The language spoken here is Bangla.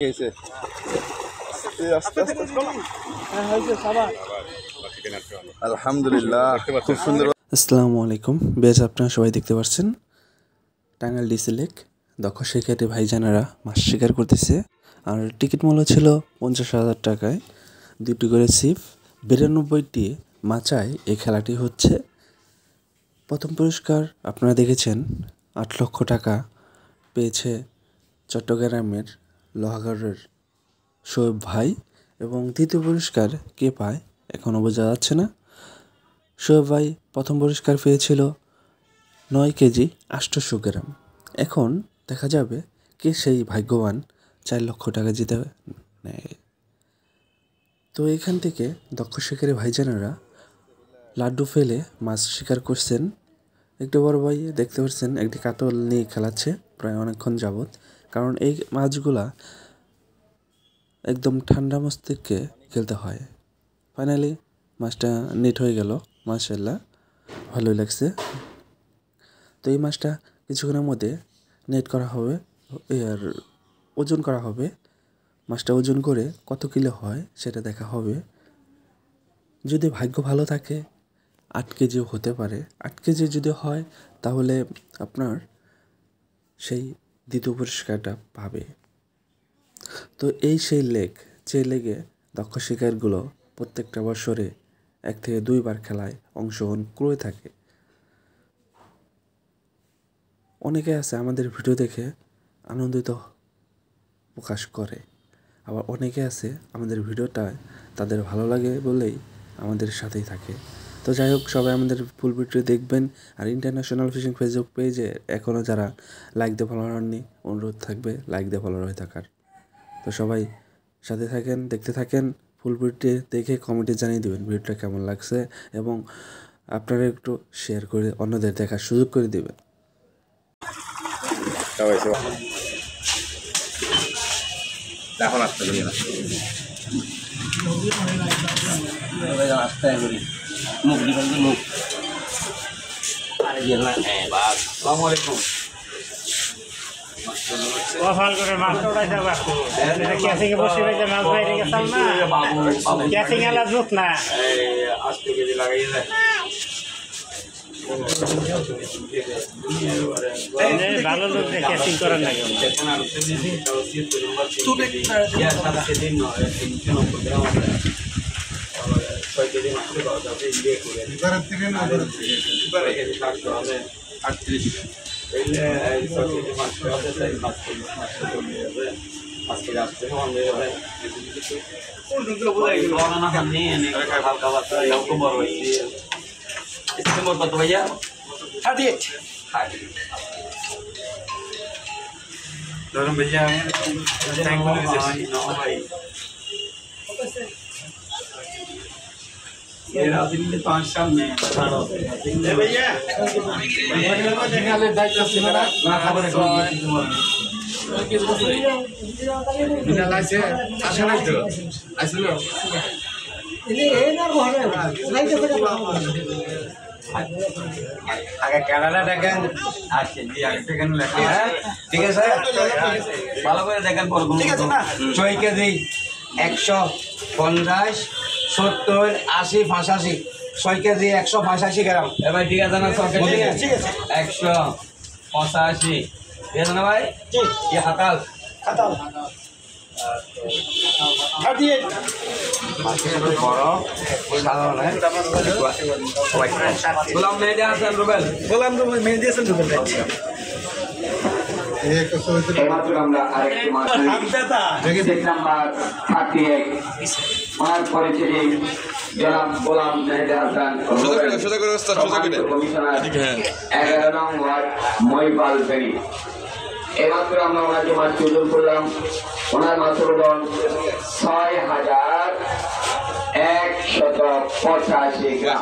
গেছে আস্তে আস্তে আলহামদুলিল্লাহ খুব সুন্দর। আসসালামু আলাইকুম বেশ, আপনারা সবাই দেখতে পাচ্ছেন টাঙ্গাইল ডিসি লেক দক্ষ শিকারী ভাইজানেরা মাছ শিকার করতেছে। আর টিকিট মূল্য ছিল 50,000 টাকায়, 2টি করে ছিপ, 92টি মাচায় এই খেলাটি হচ্ছে। প্রথম পুরস্কার আপনারা দেখেছেন 8 লক্ষ টাকা পেয়েছে চট্টগ্রামের লোহাগড়ের শোয়েব ভাই, এবং দ্বিতীয় পুরস্কার কে পায় এখনও বোঝা যাচ্ছে না। শোয়েব ভাই প্রথম পুরস্কার পেয়েছিল 9 কেজি 800 গ্রাম। এখন দেখা যাবে কে সেই ভাগ্যবান 4 লক্ষ টাকা জিতে নেয়। তো এখান থেকে দক্ষ শিকারী ভাইজানেরা লাড্ডু ফেলে মাছ শিকার করছেন। একটু বড় ভাই দেখতে পাচ্ছেন একটি কাতল নিয়ে খেলাচ্ছে প্রায় অনেকক্ষণ যাবৎ, কারণ এই মাছগুলা একদম ঠান্ডা মস্তিষ্কে খেলতে হয়। ফাইনালি মাছটা নেট হয়ে গেল, মাশাআল্লাহ ভালোই লাগছে। তো এই মাছটা কিছুক্ষণের মধ্যে নেট করা হবে, আর ওজন করা হবে। মাছটা ওজন করে কত কিলো হয় সেটা দেখা হবে। যদি ভাগ্য ভালো থাকে 8 কেজিও হতে পারে। 8 কেজি যদি হয় তাহলে আপনার সেই দ্বিতীয় পুরস্কারটা পাবে। তো এই সেই লেগ, যে লেগে দক্ষ শিকারগুলো প্রত্যেকটা বছরে 1 থেকে 2 বার খেলায় অংশগ্রহণ করে থাকে। অনেকে আছে আমাদের ভিডিও দেখে আনন্দিত প্রকাশ করে, আবার অনেকে আছে আমাদের ভিডিওটা তাদের ভালো লাগে বলেই আমাদের সাথেই থাকে। তো যাই হোক, সবাই আমাদের ফুল ভিডিও দেখবেন। আর ইন্টারন্যাশনাল ফিশিং ফেসবুক পেজে এখনও যারা লাইক দিয়ে ফলোয়ার হননি, অনুরোধ থাকবে লাইক দিয়ে ফলোয়ার হয়ে থাকার। তো সবাই সাথে থাকেন, দেখতে থাকেন। ফুল ভিডিও দেখে কমেন্টে জানিয়ে দেবেন ভিডিওটা কেমন লাগছে, এবং আপনারা একটু শেয়ার করে অন্যদের দেখার সুযোগ করে দেবেন। এখন আসতে পারি না, আসতে করি মুখ দিবেন মুখ আসসালামু আলাইকুম। কফাল করে মাছ উড়াইতে পারতো, ক্যাসিং এ বসে রয়েছে মাছ বাইরে গেছাল না, ক্যাসিং এলা জুত না আজকে কেজি লাগাই যায় ভালো লোক ক্যাসিং করার লাগে। কত ভাইয়া 38 ধরুন ভাইয়া থ্যাংক ইউ। मेरा दिन में 5 साल में भैया दायित्व से मेरा ना खबर है बिना लाइसे आशा नहीं तो আসলে আগে ক্যামেরা দেখেন, আচ্ছা জি আগে দেখেন লেখা, হ্যাঁ ঠিক আছে, ভালো করে দেখেন পরগুলো ঠিক আছে না। 6 কেজি 150 70 80 85 6 কেজি 185 গ্রাম। ভাই ঠিক আছে না? 6 কেজি ঠিক আছে 185 ঠিক আছে না ভাই? ঠিক। কি হাতাল হাতাল 38 বড় সাধারণ হয়। গোলাম মেহেদি হাসান রুবেল, গোলাম মেহেদি হাসান রুবেল। এইমাত্র আমরা আরেকটি মাছ নাম্বার 38 মার পরিচিতি জনাব গোলাম মেহেদি হাসান কমিশনার 11 নং ওয়ার্ড মহিপাল ফেরি। এইমাত্র আমরা ওনাকে মাছ ওজন করলাম। ওনার মাছের ওজন 6185 গ্রাম।